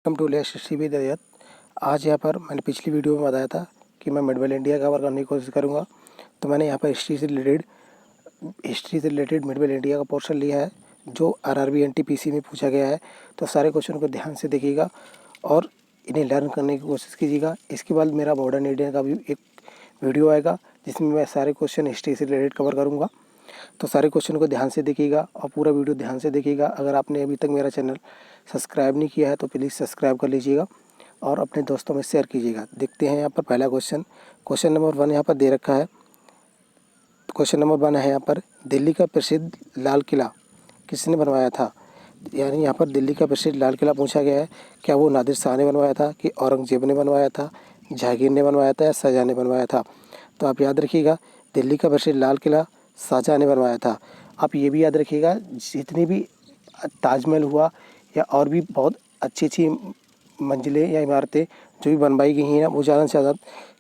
Welcome to लेस्ट दयात। आज यहाँ पर मैंने पिछली वीडियो में बताया था कि मैं मिडवेल इंडिया कवर करने की कोशिश करूँगा। तो मैंने यहाँ पर हिस्ट्री से रिलेटेड मिडवेल इंडिया का पोर्शन लिया है जो आरआरबी एनटीपीसी में पूछा गया है। तो सारे क्वेश्चन को ध्यान से देखिएगा और इन्हें लर्न करने की कोशिश कीजिएगा। इसके बाद मेरा मॉडर्न इंडिया का भी एक वीडियो आएगा जिसमें मैं सारे क्वेश्चन हिस्ट्री से रिलेटेड कवर करूँगा। तो सारे क्वेश्चन को ध्यान से देखिएगा और पूरा वीडियो ध्यान से देखिएगा। अगर आपने अभी तक मेरा चैनल सब्सक्राइब नहीं किया है तो प्लीज़ सब्सक्राइब कर लीजिएगा और अपने दोस्तों में शेयर कीजिएगा। देखते हैं यहाँ पर पहला क्वेश्चन नंबर 1 यहाँ पर दे रखा है। क्वेश्चन नंबर 1 है यहाँ पर, दिल्ली का प्रसिद्ध लाल किला किसने बनवाया था। यानी यहाँ पर दिल्ली का प्रसिद्ध लाल किला पूछा गया है। क्या वो नादिर शाह ने बनवाया था कि औरंगजेब ने बनवाया था, जहांगीर ने बनवाया था या शाहजहाँ ने बनवाया था। तो आप याद रखिएगा, दिल्ली का प्रसिद्ध लाल किला शाहजहाँ ने बनवाया था। आप ये भी याद रखिएगा, जितनी भी ताजमहल हुआ या और भी बहुत अच्छी मंजिलें या इमारतें जो भी बनवाई गई हैं वो ज़्यादा से ज़्यादा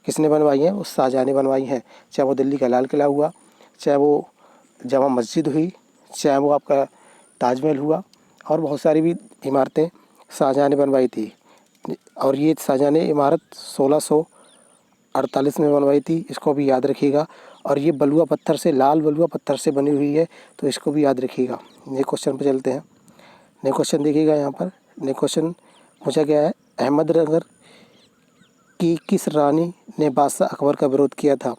किसने बनवाई हैं, वो शाहजहाँ ने बनवाई हैं। चाहे वो दिल्ली का लाल किला हुआ, चाहे वो जामा मस्जिद हुई, चाहे वो आपका ताजमहल हुआ, और बहुत सारी भी इमारतें शाहजहाँ ने बनवाई थी। और ये शाहजहाँ ने इमारत 1648 में बनवाई थी, इसको भी याद रखिएगा। और ये बलुआ पत्थर से, लाल बलुआ पत्थर से बनी हुई है, तो इसको भी याद रखिएगा। ये क्वेश्चन पर चलते हैं। नेक्स्ट क्वेश्चन देखिएगा। यहाँ पर नेक्स्ट क्वेश्चन पूछा गया है, अहमदनगर की किस रानी ने बादशाह अकबर का विरोध किया था।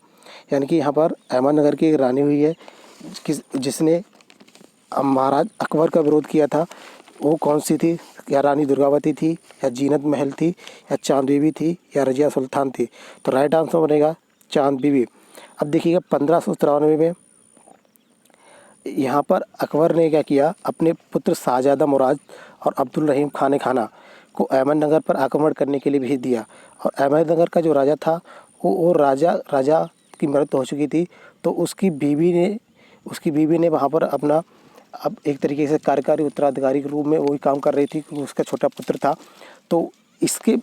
यानी कि यहाँ पर अहमदनगर की एक रानी हुई है जिसने महाराज अकबर का विरोध किया था। वो कौन सी थी? क्या रानी दुर्गावती थी, या जीनत महल थी, या चांद बीबी थी, या रजिया सुल्तान थी। तो राइट आंसर बनेगा चांद बीबी। अब देखिएगा 1593 में यहाँ पर अकबर ने क्या किया, अपने पुत्र शाहजादा मुराद और अब्दुल रहीम खान खाना को अहमदनगर पर आक्रमण करने के लिए भेज दिया। और अहमदनगर का जो राजा था वो राजा की मृत्यु हो चुकी थी, तो उसकी बीवी ने वहाँ पर अपना अब एक तरीके से कार्यकारी उत्तराधिकारी के रूप में वही काम कर रही थी क्योंकि उसका छोटा पुत्र था। तो इसके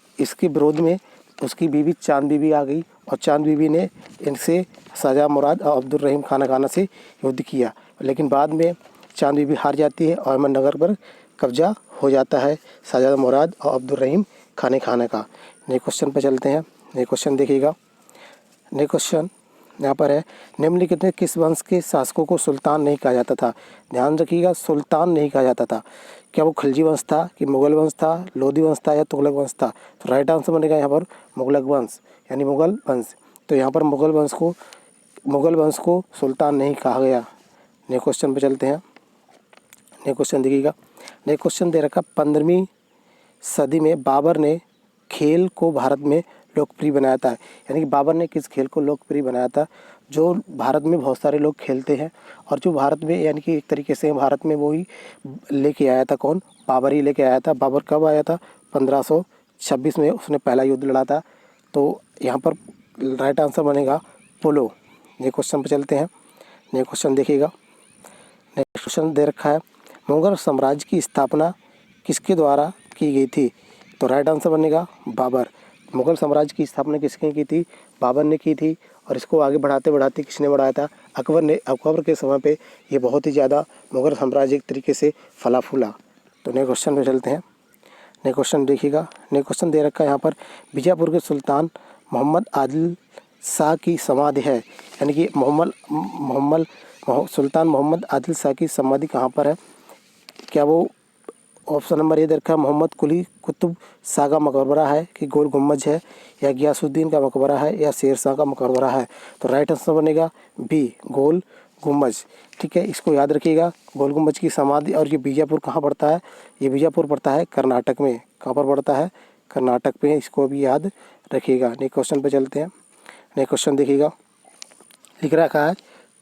विरोध में उसकी बीवी चांद बीबी आ गई और चांद बीबी ने इनसे शाहजहाँ मुराद और अब्दुल रहीम खाना से युद्ध किया। लेकिन बाद में चांद बीबी हार जाती है और अहमदनगर पर कब्जा हो जाता है शाहजहाँ मुराद और अब्दुल रहीम खाना का। नए क्वेश्चन पर चलते हैं। नए क्वेश्चन देखिएगा। नए क्वेश्चन यहाँ पर है, निम्नलिखित में किस वंश के शासकों को सुल्तान नहीं कहा जाता था। ध्यान रखिएगा, सुल्तान नहीं कहा जाता था। क्या वो खिलजी वंश था, कि मुगल वंश था, लोधी वंश था, या तुगलक वंश था। तो राइट आंसर बनेगा यहाँ पर मुगलक वंश, यानी मुगल वंश। तो यहाँ पर मुगल वंश को सुल्तान नहीं कहा गया। नए क्वेश्चन पर चलते हैं। नए क्वेश्चन देखिएगा। नए क्वेश्चन दे रखा, 15वीं सदी में बाबर ने खेल को भारत में लोकप्रिय बनाया था। यानी कि बाबर ने किस खेल को लोकप्रिय बनाया था जो भारत में बहुत सारे लोग खेलते हैं, और जो भारत में यानी कि एक तरीके से भारत में वो ही लेके आया था। कौन? बाबर ही लेके आया था। बाबर कब आया था? 1526 में उसने पहला युद्ध लड़ा था। तो यहाँ पर राइट आंसर बनेगा पोलो। ये क्वेश्चन पर चलते हैं। ये क्वेश्चन देखिएगा। नेक्स्ट क्वेश्चन दे रखा है, मुगल साम्राज्य की स्थापना किसके द्वारा की गई थी। तो राइट आंसर बनेगा बाबर। मुगल साम्राज्य की स्थापना किसने की थी? बाबर ने की थी। और इसको आगे बढ़ाते बढ़ाते किसने बढ़ाया था? अकबर ने। अकबर के समय पे ये बहुत ही ज़्यादा मुगल साम्राज्य एक तरीके से फला फूला। तो नए क्वेश्चन पे चलते हैं। नए क्वेश्चन देखिएगा। नए क्वेश्चन दे रखा है यहाँ पर, बीजापुर के सुल्तान मोहम्मद आदिल शाह की समाधि है। यानी कि सुल्तान मोहम्मद आदिल शाह की समाधि कहाँ पर है? क्या वो ऑप्शन नंबर ए दे रखा है, मोहम्मद कुली कुतुब शाह का मकबरा है, कि गोल गुम्बज है, या गियासुद्दीन का मकबरा है, या शेर शाह का मकबरा है। तो राइट आंसर बनेगा बी, गोल गुम्बज। ठीक है, इसको याद रखिएगा, गोल गुम्बज की समाधि। और ये बीजापुर कहाँ पड़ता है? ये बीजापुर पड़ता है कर्नाटक में। कहाँ पर पड़ता है? कर्नाटक में। इसको भी याद रखिएगा। नेक्स्ट क्वेश्चन पर चलते हैं। नेक्स्ट क्वेश्चन देखिएगा। लिख रखा है,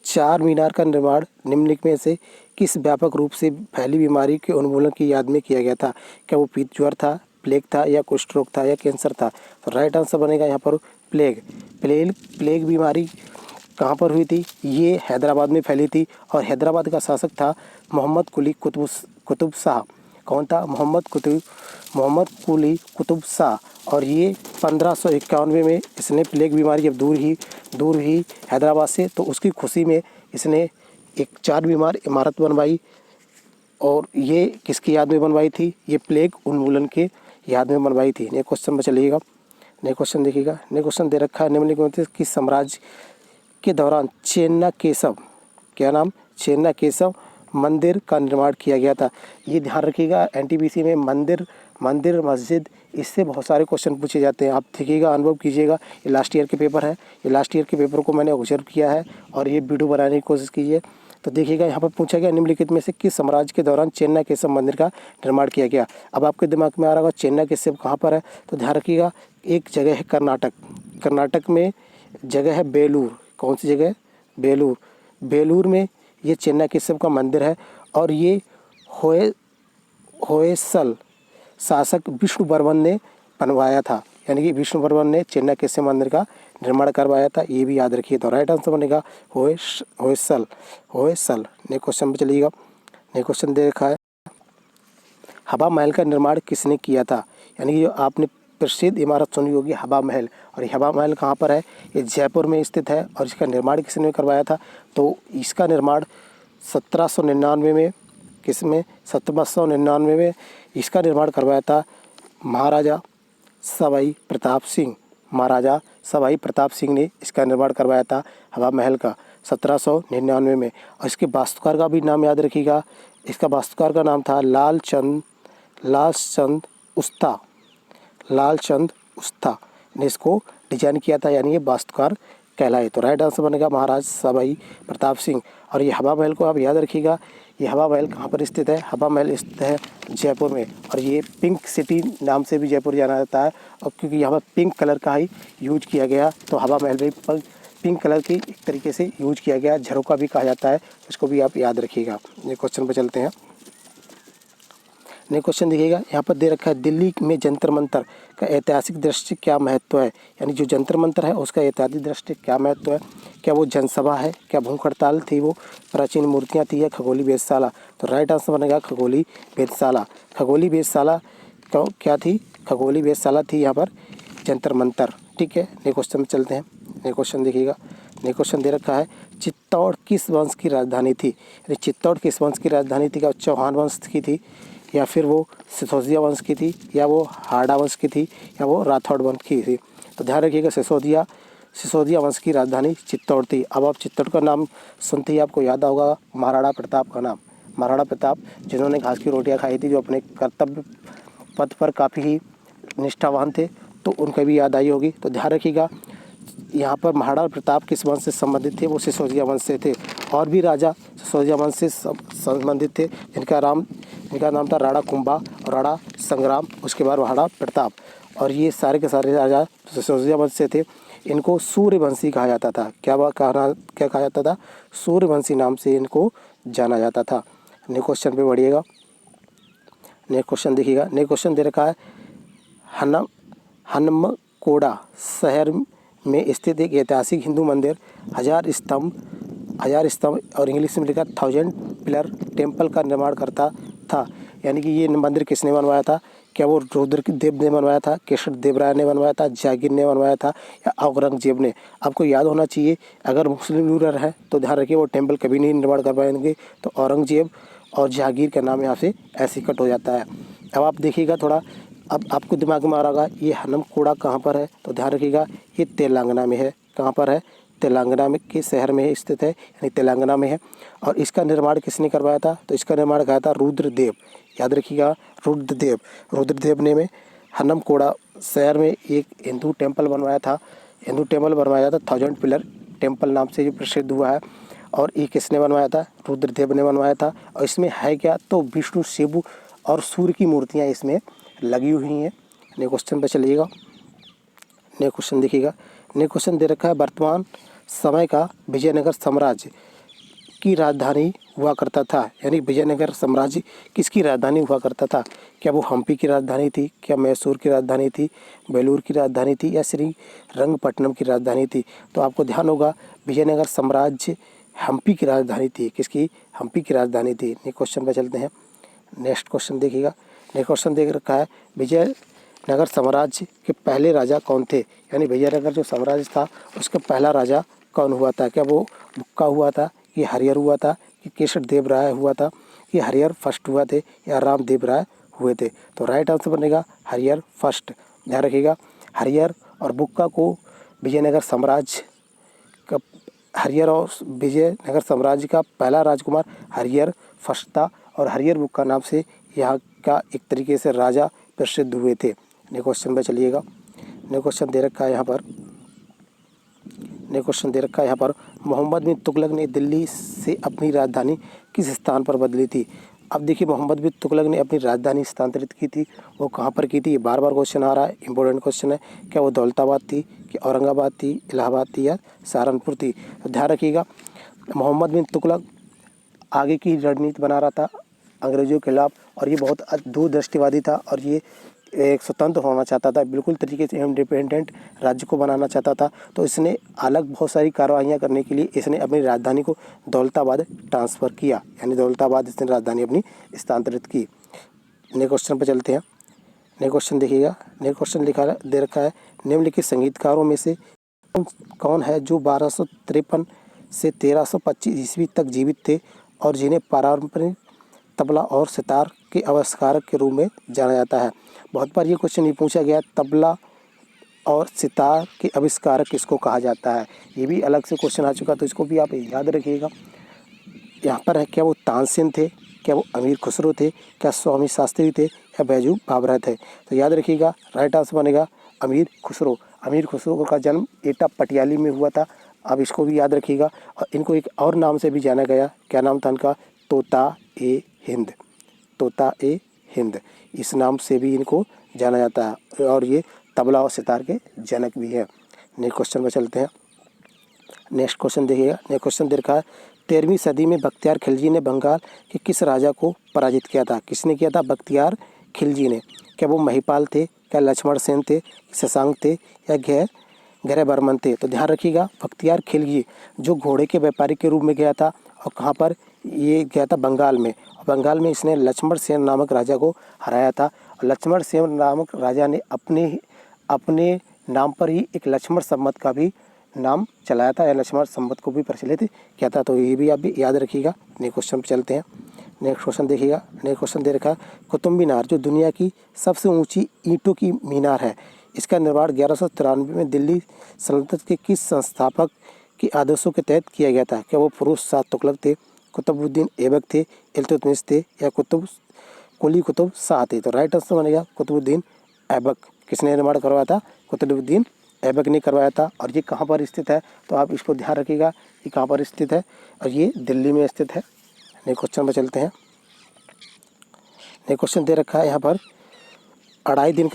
चार मीनार का निर्माण निम्नलिखित में से किस व्यापक रूप से फैली बीमारी के उन्मूलन की याद में किया गया था। क्या वो पीत ज्वर था, प्लेग था, या कुष्ठ रोग था, या कैंसर था। तो राइट आंसर बनेगा यहाँ पर प्लेग बीमारी कहाँ पर हुई थी? ये हैदराबाद में फैली थी। और हैदराबाद का शासक था मोहम्मद कुली कुतुब शाह। कौन था? मोहम्मद कुली कुतुब शाह। और ये 1591 में इसने प्लेग बीमारी जब दूर हुई हैदराबाद से, तो उसकी खुशी में इसने एक 4 मीनार इमारत बनवाई। और ये किसकी याद में बनवाई थी? ये प्लेग उन्मूलन के याद में बनवाई थी। नेक्स्ट क्वेश्चन में चलिएगा। नेक्स्ट क्वेश्चन देखिएगा। नेक्स्ट क्वेश्चन दे रखा है, निम्नलिखित में किस साम्राज्य के दौरान चेन्नाकेशव, क्या नाम, चेन्नाकेशव मंदिर का निर्माण किया गया था। ये ध्यान रखिएगा, एनटीपीसी में मंदिर मस्जिद इससे बहुत सारे क्वेश्चन पूछे जाते हैं। आप देखिएगा, अनुभव कीजिएगा। ये लास्ट ईयर के पेपर है, ये लास्ट ईयर के पेपर को मैंने ऑब्जर्व किया है और ये वीडियो बनाने की कोशिश कीजिए। तो देखिएगा, यहाँ पर पूछा गया निम्नलिखित में से किस साम्राज्य के दौरान चेन्नाकेशव मंदिर का निर्माण किया गया। अब आपके दिमाग में आ रहा होगा चेन्नाकेशव कहाँ पर है, तो ध्यान रखिएगा, एक जगह है कर्नाटक, कर्नाटक में जगह है बेलूर। कौन सी जगह है? बेलूर। बेलूर में ये चेन्नाकेशव का मंदिर है और ये होयसल शासक विष्णुवर्मन ने बनवाया था, यानी कि विष्णुवर्मन ने चेन्नाकेशव मंदिर का निर्माण करवाया था। ये भी याद रखिए। तो राइट आंसर बनेगा होयसल। नेक्स्ट क्वेश्चन पे चलिएगा। नेक्स्ट क्वेश्चन दे रखा है, हवा महल का निर्माण किसने किया था। यानी कि जो आपने प्रसिद्ध इमारत सुनी होगी हवा महल, और ये हवा महल कहाँ पर है? ये जयपुर में स्थित है। और इसका निर्माण किसने करवाया था? तो इसका निर्माण 1799 में, किसमें? 1799 में इसका निर्माण करवाया था महाराजा सवाई प्रताप सिंह। महाराजा सवाई प्रताप सिंह ने इसका निर्माण करवाया था हवा महल का 1799 में। और इसके वास्तुकार का भी नाम याद रखिएगा। इसका वास्तुकार का नाम था लालचंद उस्ता ने इसको डिजाइन किया था, यानी ये वास्तुकार कहलाए। तो राइट आंसर बनेगा महाराज सवाई प्रताप सिंह। और ये हवा महल को आप याद रखिएगा, ये हवा महल कहाँ पर स्थित है? हवा महल स्थित है जयपुर में। और ये पिंक सिटी नाम से भी जयपुर जाना जाता है, और क्योंकि यहाँ पर पिंक कलर का ही यूज किया गया, तो हवा महल में पिंक कलर की एक तरीके से यूज किया गया। झरोका भी कहा जाता है, इसको भी आप याद रखिएगा। ये क्वेश्चन पर चलते हैं। नेक्स्ट क्वेश्चन देखिएगा, यहाँ पर दे रखा है दिल्ली में जंतर मंतर का ऐतिहासिक दृष्टि क्या महत्व है। यानी जो जंतर मंतर है उसका ऐतिहासिक दृष्टि क्या महत्व है? क्या वो जनसभा है, क्या भूख हड़ताल थी, वो प्राचीन मूर्तियाँ थी, या खगोली वेधशाला? तो राइट आंसर बनेगा खगोली वेधशाला। खगोली वेधशाला क्या थी? खगोली वेधशाला थी यहाँ पर जंतर मंतर। ठीक है, नेक्स्ट क्वेश्चन में चलते हैं। नेक्स्ट क्वेश्चन देखिएगा। नेक्स्ट क्वेश्चन दे रखा है, चित्तौड़ किस वंश की राजधानी थी। यानी चित्तौड़ किस वंश की राजधानी थी? क्या चौहान वंश की थी, या फिर वो सिसोदिया वंश की थी, या वो हाड़ा वंश की थी, या वो राठौड़ वंश की थी? तो ध्यान रखिएगा, सिसोदिया वंश की राजधानी चित्तौड़ थी। अब आप चित्तौड़ का नाम सुनते ही आपको याद होगा महाराणा प्रताप का नाम। महाराणा प्रताप जिन्होंने घास की रोटियां खाई थी, जो अपने कर्तव्य पथ पर काफ़ी ही निष्ठावान थे, तो उनका भी याद आई होगी। तो ध्यान रखिएगा, यहाँ पर महाराणा प्रताप किस वंश से संबंधित थे? वो सिसोदिया वंश से थे। और भी राजा सिसोदिया वंश से संबंधित थे, इनका नाम था राणा कुंभा और राणा संग्राम, उसके बाद महाराणा प्रताप। और ये सारे के सारे राजा सिसोदिया वंश से थे। इनको सूर्यवंशी कहा जाता था। क्या कहा जाता था? सूर्यवंशी नाम से इनको जाना जाता था। नेक्स्ट क्वेश्चन पे बढ़िएगा। नेक्स्ट क्वेश्चन देखिएगा। नेक्स्ट क्वेश्चन दे रखा है, हनमकोड़ा शहर में स्थित एक ऐतिहासिक हिंदू मंदिर 1000 स्तंभ और इंग्लिश में लिखा 1000 पिलर टेम्पल का निर्माण करता था। यानी कि ये मंदिर किसने बनवाया था? क्या वो रुद्रदेव ने बनवाया था, केशव देव राय ने बनवाया था, जहांगीर ने बनवाया था, या औरंगजेब ने? आपको याद होना चाहिए, अगर मुस्लिम रूलर है तो ध्यान रखिए वो टेम्पल कभी नहीं निर्माण कर पाएंगे। तो औरंगजेब और जहांगीर का नाम यहाँ से ऐसे कट हो जाता है। अब आप देखिएगा थोड़ा, अब आपको दिमाग में आ रहा होगा ये हनमकोड़ा कहाँ पर है? तो ध्यान रखिएगा, ये तेलंगाना में है। कहाँ पर है? तेलंगाना में के शहर में स्थित है, यानी तेलंगाना में है। और इसका निर्माण किसने करवाया था? तो इसका निर्माण किया था रुद्रदेव। याद रखिएगा, रुद्रदेव ने में हनमकोड़ा शहर में एक हिंदू टेम्पल बनवाया था। 1000 पिलर टेम्पल नाम से जो प्रसिद्ध हुआ है। और ये किसने बनवाया था? रुद्रदेव ने बनवाया था। और इसमें है क्या? तो विष्णु, शिव और सूर्य की मूर्तियाँ इसमें लगी हुई हैं। नेक्स्ट क्वेश्चन पर चलिएगा। नेक्स्ट क्वेश्चन देखिएगा। नेक्स्ट क्वेश्चन दे रखा है, वर्तमान समय का विजयनगर साम्राज्य की राजधानी हुआ करता था। यानी विजयनगर साम्राज्य किसकी राजधानी हुआ करता था? क्या वो हम्पी की राजधानी थी, क्या मैसूर की राजधानी थी, बेलूर की राजधानी थी, या श्रीरंगपट्टनम की राजधानी थी? तो आपको ध्यान होगा, विजयनगर साम्राज्य हम्पी की राजधानी थी। किसकी? हम्पी की राजधानी थी। नेक्स्ट क्वेश्चन पर चलते हैं। नेक्स्ट क्वेश्चन देखिएगा। नेक्स्ट क्वेश्चन देख रखा है, विजयनगर साम्राज्य के पहले राजा कौन थे? यानी विजयनगर जो साम्राज्य था उसका पहला राजा कौन हुआ था? क्या वो बुक्का हुआ था, कि हरिहर हुआ था, कि केशव देव राय हुआ था, कि हरिहर फर्स्ट हुआ थे, या रामदेव राय हुए थे। तो राइट आंसर बनेगा हरिहर फर्स्ट। ध्यान रखिएगा, हरिहर और बुक्का को विजयनगर साम्राज्य का हरिहर और विजयनगर साम्राज्य का पहला राजकुमार हरिहर फर्स्ट था और हरिहर बुक्का नाम से यहाँ का एक तरीके से राजा प्रसिद्ध हुए थे। नेक्स्ट क्वेश्चन पे चलिएगा। नेक्स्ट क्वेश्चन दे रखा है यहाँ पर मोहम्मद बिन तुगलक ने दिल्ली से अपनी राजधानी किस स्थान पर बदली थी। अब देखिए, मोहम्मद बिन तुगलक ने अपनी राजधानी स्थानांतरित की थी, वो कहाँ पर की थी, ये बार बार क्वेश्चन आ रहा है, इंपॉर्टेंट क्वेश्चन है। क्या वो दौलताबाद थी, कि औरंगाबाद थी, इलाहाबाद थी या सहारनपुर थी। तो ध्यान रखिएगा, मोहम्मद बिन तुगलक आगे की रणनीति बना रहा था अंग्रेज़ों के खिलाफ, और ये बहुत दूरदृष्टिवादी था और ये एक स्वतंत्र होना चाहता था, बिल्कुल तरीके से इंडिपेंडेंट राज्य को बनाना चाहता था। तो इसने अलग बहुत सारी कार्रवाइयाँ करने के लिए इसने अपनी राजधानी को दौलताबाद ट्रांसफ़र किया, यानी दौलताबाद इसने राजधानी अपनी स्थानांतरित की। नेक्स्ट क्वेश्चन पर चलते हैं। नेक्स्ट क्वेश्चन देखिएगा। नेक्स्ट क्वेश्चन दे रखा है, निम्नलिखित संगीतकारों में से कौन है जो 1253 से 1325 ईस्वी तक जीवित थे और जिन्हें पारंपरिक तबला और सितार के आविष्कारक के रूप में जाना जाता है। बहुत बार ये क्वेश्चन ये पूछा गया, तबला और सितार के आविष्कारक किसको कहा जाता है, ये भी अलग से क्वेश्चन आ चुका, तो इसको भी आप याद रखिएगा। यहाँ पर है, क्या वो तानसेन थे, क्या वो अमीर खुसरो थे, क्या स्वामी शास्त्री थे या बैजू बावरा थे। तो याद रखिएगा, राइट आंसर बनेगा अमीर खुसरो। अमीर खुसरो का जन्म एटा पटियाली में हुआ था। अब इसको भी याद रखिएगा। और इनको एक और नाम से भी जाना गया, क्या नाम था इनका, तोता ए हिंद। तोता ए हिंद, इस नाम से भी इनको जाना जाता है और ये तबला और सितार के जनक भी है। नेक्स्ट क्वेश्चन पर चलते हैं। नेक्स्ट क्वेश्चन देखिएगा। नेक्स्ट क्वेश्चन दे रखा है, 13वीं सदी में बख्तियार खिलजी ने बंगाल के किस राजा को पराजित किया था। किसने किया था, बख्तियार खिलजी ने। क्या वो महिपाल थे, क्या लक्ष्मण सेन थे, शशांक थे या गहरे बर्मन थे। तो ध्यान रखिएगा, बख्तियार खिलजी जो घोड़े के व्यापारी के रूप में गया था, और कहाँ पर ये गया था, बंगाल में। बंगाल में इसने लक्ष्मण सेन नामक राजा को हराया था। और लक्ष्मण सेन नामक राजा ने अपने नाम पर ही एक लक्ष्मण संवत का भी नाम चलाया था, या लक्ष्मण संवत को भी प्रचलित किया था। तो ये भी आप भी याद रखिएगा। नेक्स्ट क्वेश्चन पर चलते हैं। नेक्स्ट क्वेश्चन देखिएगा। नेक्स्ट क्वेश्चन दे रखा है, कुतुब मीनार जो दुनिया की सबसे ऊंची ईंटों की मीनार है, इसका निर्माण 1193 में दिल्ली सल्तनत के किस संस्थापक के आदेशों के तहत किया गया था। क्या वो फिरोज शाह तुगलक थे, कुतुबुद्दीन ऐबक थे, इल्तुतमिश थे या कुली कुतुब शाह थे। तो राइट आंसर बनेगा कुतुबुद्दीन ऐबक। किसने निर्माण करवाया था, कुतुबुद्दीन ऐबक ने करवाया था। और ये कहाँ पर स्थित है, तो आप इसको ध्यान रखिएगा, ये कहाँ पर स्थित है, और ये दिल्ली में स्थित है। नेक्स्ट क्वेश्चन पर चलते हैं। नेक्स्ट क्वेश्चन दे रखा है यहाँ पर, अढ़ाई दिन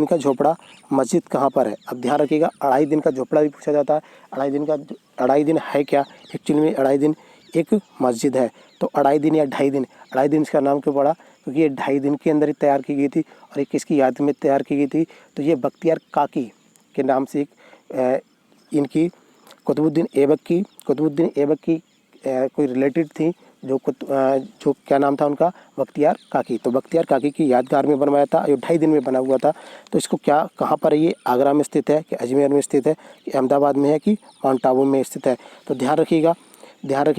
का झोपड़ा मस्जिद कहाँ पर है। अब ध्यान रखिएगा, अढ़ाई दिन का झोपड़ा भी पूछा जाता है। अढ़ाई दिन है क्या, एक्चुअली में अढ़ाई दिन एक मस्जिद है। तो अढ़ाई दिन या ढाई दिन, अढ़ाई दिन इसका नाम क्यों पड़ा, क्योंकि ये 2.5 दिन के अंदर ही तैयार की गई थी और ये किसकी याद में तैयार की गई थी, तो ये बख्तियार काकी के नाम से इनकी कुतुबुद्दीन ऐबक की कोई रिलेटेड थी, जो क्या नाम था उनका, बख्तियार काकी। तो बख्तियार काकी की यादगार में बनवाया था, ये 2.5 दिन में बना हुआ था। तो इसको कहाँ पर है, ये आगरा में स्थित है, कि अजमेर में स्थित है, कि अहमदाबाद में है, कि माउंट आबू में स्थित है। तो ध्यान रखिए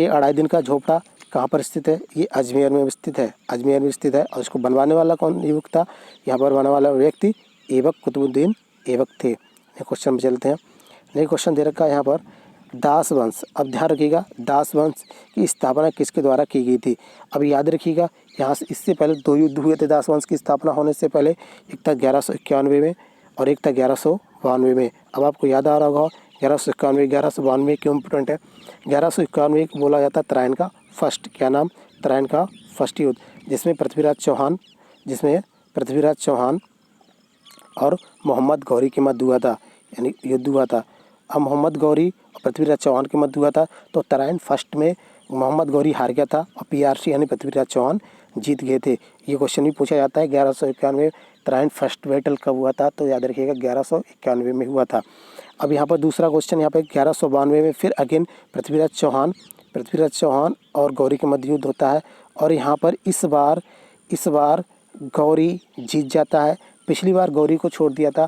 अढ़ाई दिन का झोपड़ा कहाँ पर स्थित है, ये अजमेर में स्थित है। और इसको बनवाने वाला कौन युवक था, यहाँ पर बनवाने वाला व्यक्ति कुतुबुद्दीन ऐबक थे। नेक्स्ट क्वेश्चन में चलते हैं। नेक्स्ट क्वेश्चन दे रखा है यहाँ पर, दास वंश। अब ध्यान रखिएगा, दास वंश की स्थापना किसके द्वारा की गई थी। अब याद रखिएगा, यहाँ से इससे पहले 2 युद्ध हुए थे दास वंश की स्थापना होने से पहले। एक था 1191 में और एक था 1192 में। अब आपको याद आ रहा होगा 1191 क्यों इम्पोर्टेंट है। 1191 को बोला जाता है तराइन का फर्स्ट, क्या नाम, तराइन का फर्स्ट युद्ध, जिसमें पृथ्वीराज चौहान और मोहम्मद गौरी के मध्य हुआ था, यानी युद्ध हुआ था। अब मोहम्मद गौरी और पृथ्वीराज चौहान के मध्य हुआ था। तो तराइन फर्स्ट में मोहम्मद गौरी हार गया था और पीआरसी यानी पृथ्वीराज चौहान जीत गए थे। ये क्वेश्चन भी पूछा जाता है। 1191 तराइन फर्स्ट बैटल कब हुआ था, तो याद रखिएगा 1191 में हुआ था। अब यहाँ पर दूसरा क्वेश्चन, यहाँ पर 1192 में फिर अगेन पृथ्वीराज चौहान और गौरी के मध्य युद्ध होता है। और यहाँ पर इस बार गौरी जीत जाता है। पिछली बार गौरी को छोड़ दिया था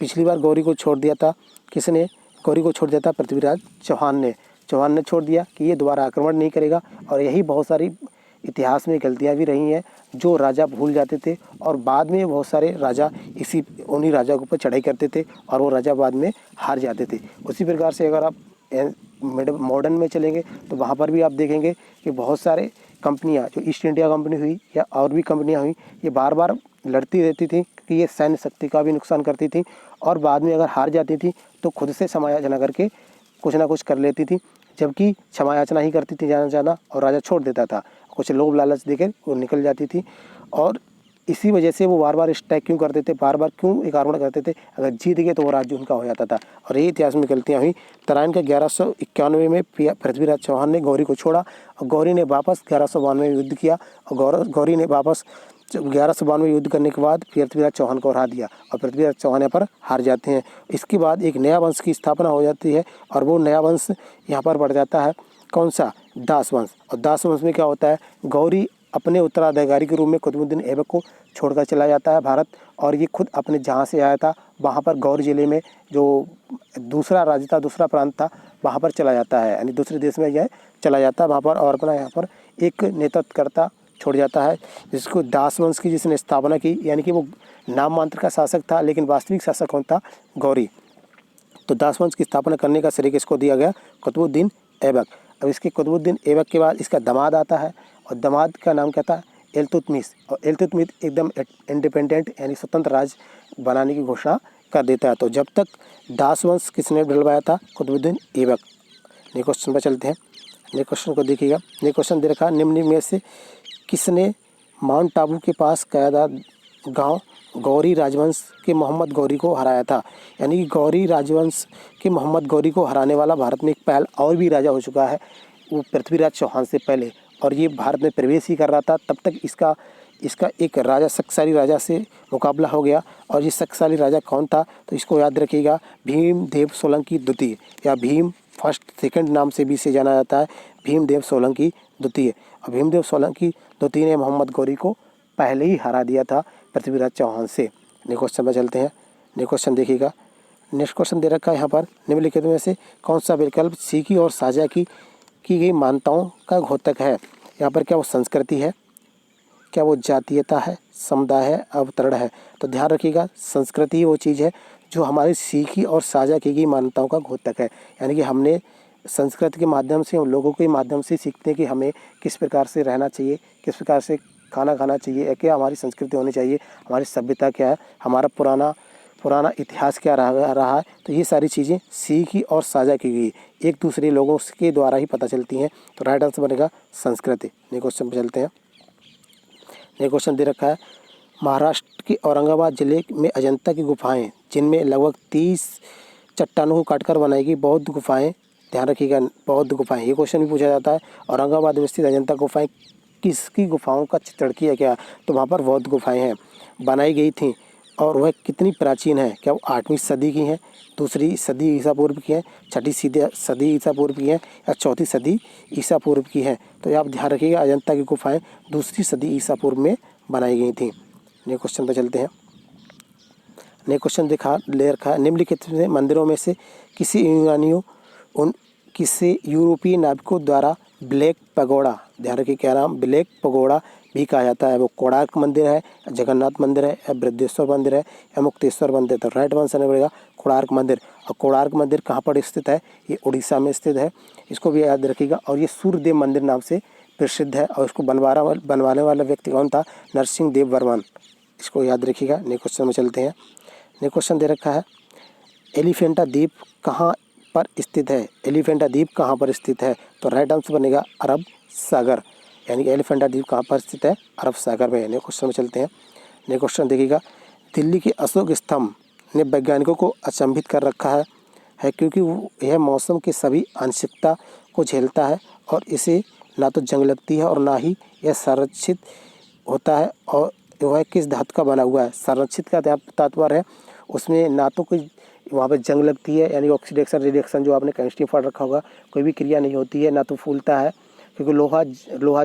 किसने, गौरी को छोड़ दिया था पृथ्वीराज चौहान ने छोड़ दिया कि ये दोबारा आक्रमण नहीं करेगा। और यही बहुत सारी इतिहास में गलतियाँ भी रही हैं जो राजा भूल जाते थे और बाद में बहुत सारे राजा उन्हीं राजा के ऊपर चढ़ाई करते थे और वो राजा बाद में हार जाते थे। उसी प्रकार से अगर आप मॉडर्न में चलेंगे तो वहाँ पर भी आप देखेंगे कि बहुत सारे कंपनियाँ जो ईस्ट इंडिया कंपनी हुई या और भी कंपनियाँ हुई, ये बार बार लड़ती रहती थी कि ये सैन्य शक्ति का भी नुकसान करती थी और बाद में अगर हार जाती थी तो खुद से समायोजन करके कुछ ना कुछ कर लेती थी, जबकि क्षमा याचना ही करती थी जाना और राजा छोड़ देता था। कुछ लोभ लालच देकर वो निकल जाती थी और इसी वजह से वो बार बार स्ट्राइक क्यों करते थे, बार बार क्यों आक्रमण करते थे, अगर जीत गए तो वो राज्य उनका हो जाता था। और ये इतिहास में गलतियाँ हुई। तराइन के 1191 में पृथ्वीराज चौहान ने गौरी को छोड़ा और गौरी ने वापस 1192 में युद्ध किया और गौरी ने वापस 1192 में युद्ध करने के बाद पृथ्वीराज चौहान को हरा दिया और पृथ्वीराज चौहान यहाँ पर हार जाते हैं। इसके बाद एक नया वंश की स्थापना हो जाती है और वो नया वंश यहाँ पर बढ़ जाता है, कौन सा, दास वंश। और दास वंश में क्या होता है, गौरी अपने उत्तराधिकारी के रूप में कुतुबुद्दीन ऐबक को छोड़कर चला जाता है भारत और ये खुद अपने जहाँ से आया था वहाँ पर गौर जिले में जो दूसरा राज्य था, दूसरा प्रांत था, वहाँ पर चला जाता है, यानी दूसरे देश में यह चला जाता है वहाँ पर और अपना यहाँ पर एक नेतृत्वकर्ता छोड़ जाता है जिसको दास वंश की जिसने स्थापना की, यानी कि वो नाम मात्र का शासक था लेकिन वास्तविक शासक कौन था, गौरी। तो दास वंश की स्थापना करने का श्रेय किसको दिया गया, कुतुबुद्दीन ऐबक। अब इसके कुतुबुद्दीन ऐबक के बाद इसका दामाद आता है और दामाद का नाम क्या था, इल्तुतमिश। और इल्तुतमिश एकदम इंडिपेंडेंट यानी स्वतंत्र राज्य बनाने की घोषणा कर देता है। तो जब तक दास वंश किसने डलवाया था, कुतुबुद्दीन ऐबक। नेक्स्ट क्वेश्चन पर चलते हैं। नेक्स्ट क्वेश्चन को देखिएगा। नेक्स्ट क्वेश्चन दे रखा है, निम्न में से किसने माउंट आबू के पास कयादा गांव गौरी राजवंश के मोहम्मद गौरी को हराया था। यानी कि गौरी राजवंश के मोहम्मद गौरी को हराने वाला भारत में एक पहल और भी राजा हो चुका है, वो पृथ्वीराज चौहान से पहले, और ये भारत में प्रवेश ही कर रहा था तब तक इसका एक राजा शक्तिशाली राजा से मुकाबला हो गया। और ये शक्तिशाली राजा कौन था, तो इसको याद रखिएगा, भीमदेव सोलंकी द्वितीय या भीम फर्स्ट सेकंड नाम से भी इसे जाना जाता है, भीमदेव सोलंकी द्वितीय। और भीमदेव सोलंकी द्वितीय ने मोहम्मद गौरी को पहले ही हरा दिया था पृथ्वीराज चौहान से। नेक्स्ट क्वेश्चन में चलते हैं। नेक्स्ट क्वेश्चन देखिएगा। नेक्स्ट क्वेश्चन दे रखा है यहाँ पर, निम्नलिखित में से कौन सा विकल्प सीखी और साझा की गई मान्यताओं का घोतक है। यहाँ पर क्या वो संस्कृति है, क्या वो जातीयता है, समुदाय है, अवतरण है। तो ध्यान रखिएगा, संस्कृति वो चीज़ है जो हमारी सीखी और साझा की गई मान्यताओं का घोतक है। यानी कि हमने संस्कृति के माध्यम से, हम लोगों के माध्यम से सीखते हैं कि हमें किस प्रकार से रहना चाहिए, किस प्रकार से खाना खाना चाहिए, क्या हमारी संस्कृति होनी चाहिए, हमारी सभ्यता क्या है, हमारा पुराना इतिहास क्या रहा है। तो ये सारी चीज़ें सीखी और साझा की गई, एक दूसरे लोगों के द्वारा ही पता चलती हैं। तो राइट आंसर बनेगा संस्कृति। नेक्स्ट क्वेश्चन पर चलते हैं। नेक्स्ट क्वेश्चन दे रखा है, महाराष्ट्र के औरंगाबाद जिले में अजंता की गुफाएं, जिनमें लगभग 30 चट्टानों को काटकर बनाई गई बौद्ध गुफाएं, ध्यान रखिएगा बौद्ध गुफाएं, ये क्वेश्चन भी पूछा जाता है। औरंगाबाद में स्थित अजंता गुफाएं किसकी गुफाओं का चित्रण किया गया, तो वहाँ पर बौद्ध गुफाएं हैं, बनाई गई थी। और वह कितनी प्राचीन है, क्या वो 8वीं सदी की हैं, दूसरी सदी ईसा पूर्व की हैं, छठी सदी ईसा पूर्व की हैं, या चौथी सदी ईसा पूर्व की हैं। तो आप ध्यान रखिएगा, अजंता की गुफाएं दूसरी सदी ईसा पूर्व में बनाई गई थी। नेक्स्ट क्वेश्चन पर चलते हैं। नेक्स्ट क्वेश्चन ले रखा है, निम्नलिखित मंदिरों में से किसी यूरोपीय नाविकों द्वारा ब्लैक पगोड़ा, ध्यान रखिए क्या नाम, ब्लैक पगोड़ा भी कहा जाता है। वो कोणार्क मंदिर है, जगन्नाथ मंदिर है, या बृहदेश्वर मंदिर है, या मुक्तेश्वर मंदिर। तो राइट आंसर पड़ेगा कोणार्क मंदिर। और कोणार्क मंदिर कहाँ पर स्थित है, ये उड़ीसा में स्थित है, इसको भी याद रखिएगा। और ये सूर्यदेव मंदिर नाम से प्रसिद्ध है और इसको बनवाने वाला व्यक्ति कौन था, नरसिंह देव वर्मन, इसको याद रखिएगा। नेक्स्ट क्वेश्चन में चलते हैं। नेक्स्ट क्वेश्चन दे रखा है, एलिफेंटा द्वीप कहाँ पर स्थित है, एलिफेंटा द्वीप कहाँ पर स्थित है। तो राइट आंसर बनेगा अरब सागर, यानी कि एलिफेंटा द्वीप कहाँ पर स्थित है, अरब सागर में। नेक्स्ट क्वेश्चन में चलते हैं। नेक्स्ट क्वेश्चन देखिएगा, दिल्ली के अशोक स्तंभ ने वैज्ञानिकों को अचंभित कर रखा है क्योंकि यह मौसम की सभी आंशिकता को झेलता है और इसे ना तो जंग लगती है और ना ही यह संरक्षित होता है। और वह किस धातु का बना हुआ है, संरक्षित का तात्पर्य है उसमें ना तो कोई वहाँ पे जंग लगती है, यानी ऑक्सीडेशन रिडक्शन जो आपने केमिस्ट्री पढ़ रखा होगा, कोई भी क्रिया नहीं होती है, ना तो फूलता है क्योंकि लोहा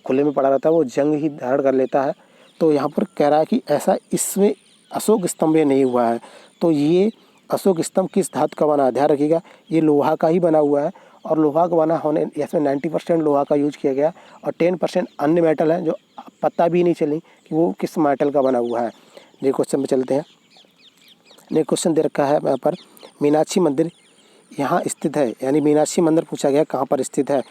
खुले में पड़ा रहता है, वो जंग ही धारण कर लेता है। तो यहाँ पर कह रहा है कि ऐसा इसमें अशोक स्तंभ में नहीं हुआ है। तो ये अशोक स्तंभ किस धातु का बना है, ध्यान रखिएगा, ये लोहा का ही बना हुआ है और लोहा का बना होने इसमें 90% लोहा का यूज किया गया और 10% अन्य मेटल हैं जो पता भी नहीं चली कि वो किस मेटल का बना हुआ है। ये क्वेश्चन पे चलते हैं। नेक्स्ट क्वेश्चन दे रखा है यहाँ पर, मीनाक्षी मंदिर यहाँ स्थित है, यानी मीनाक्षी मंदिर पूछा गया कहाँ पर स्थित है,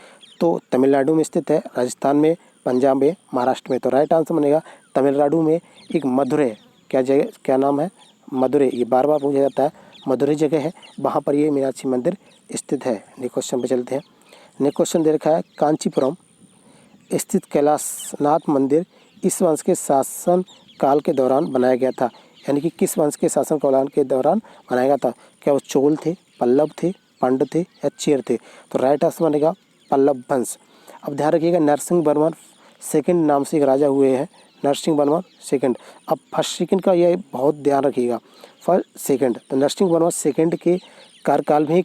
तो तमिलनाडु में स्थित है, राजस्थान में, पंजाब में, महाराष्ट्र में। तो राइट आंसर बनेगा तमिलनाडु में एक मदुरै, क्या जगह, क्या नाम है, मदुरै। ये बार बार पूछा जाता है, मदुरै जगह है, वहाँ पर ये मीनाक्षी मंदिर स्थित है। नेक्स्ट क्वेश्चन पे चलते हैं। नेक्स्ट क्वेश्चन दे रखा है, कांचीपुरम स्थित कैलाशनाथ मंदिर इस वंश के शासन काल के दौरान बनाया गया था, यानी कि किस वंश के शासन काल के दौरान बनाया गया था। क्या वो चोल थे, पल्लव थे, पांड्य थे या चेर थे। तो राइट आंसर बनेगा पल्लव वंश। अब ध्यान रखिएगा, नरसिंह वर्मन सेकंड नाम से एक राजा हुए हैं, नरसिंह वर्मन सेकंड। अब फर्स्ट सेकंड का ये बहुत ध्यान रखिएगा, फर्स्ट सेकंड। तो नरसिंह वर्मन सेकंड के कार्यकाल में ही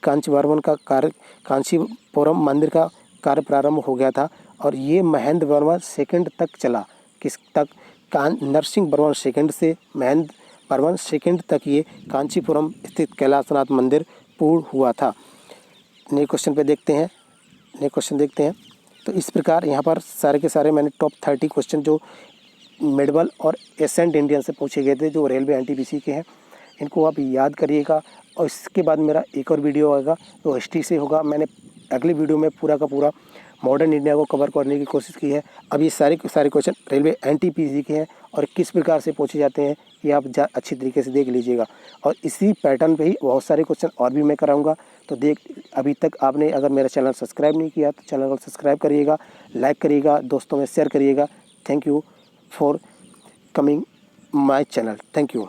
कांचीपुरम मंदिर का कार्य प्रारंभ हो गया था और ये महेंद्र वर्मन सेकंड तक चला। किस तक? नरसिंह वर्मन सेकंड से महेंद्र वर्मन सेकंड तक ये कांचीपुरम स्थित कैलाशनाथ मंदिर पूर्ण हुआ था। नेक्स्ट क्वेश्चन पे देखते हैं। नेक्स्ट क्वेश्चन देखते हैं। तो इस प्रकार यहाँ पर सारे के सारे मैंने टॉप 30 क्वेश्चन जो मेडबल और एसेंट इंडियन से पूछे गए थे, जो रेलवे एनटीपीसी के हैं, इनको आप याद करिएगा। और इसके बाद मेरा एक और वीडियो आएगा जो हिस्ट्री से होगा। मैंने अगली वीडियो में पूरा का पूरा मॉडर्न इंडिया को कवर करने की कोशिश की है। अब ये सारे क्वेश्चन रेलवे एनटीपीसी के हैं और किस प्रकार से पूछे जाते हैं ये आप अच्छी तरीके से देख लीजिएगा। और इसी पैटर्न पे ही बहुत सारे क्वेश्चन और भी मैं कराऊंगा। तो अभी तक आपने अगर मेरा चैनल सब्सक्राइब नहीं किया तो चैनल को सब्सक्राइब करिएगा, लाइक करिएगा, दोस्तों में शेयर करिएगा। Thank you for coming my channel. Thank you.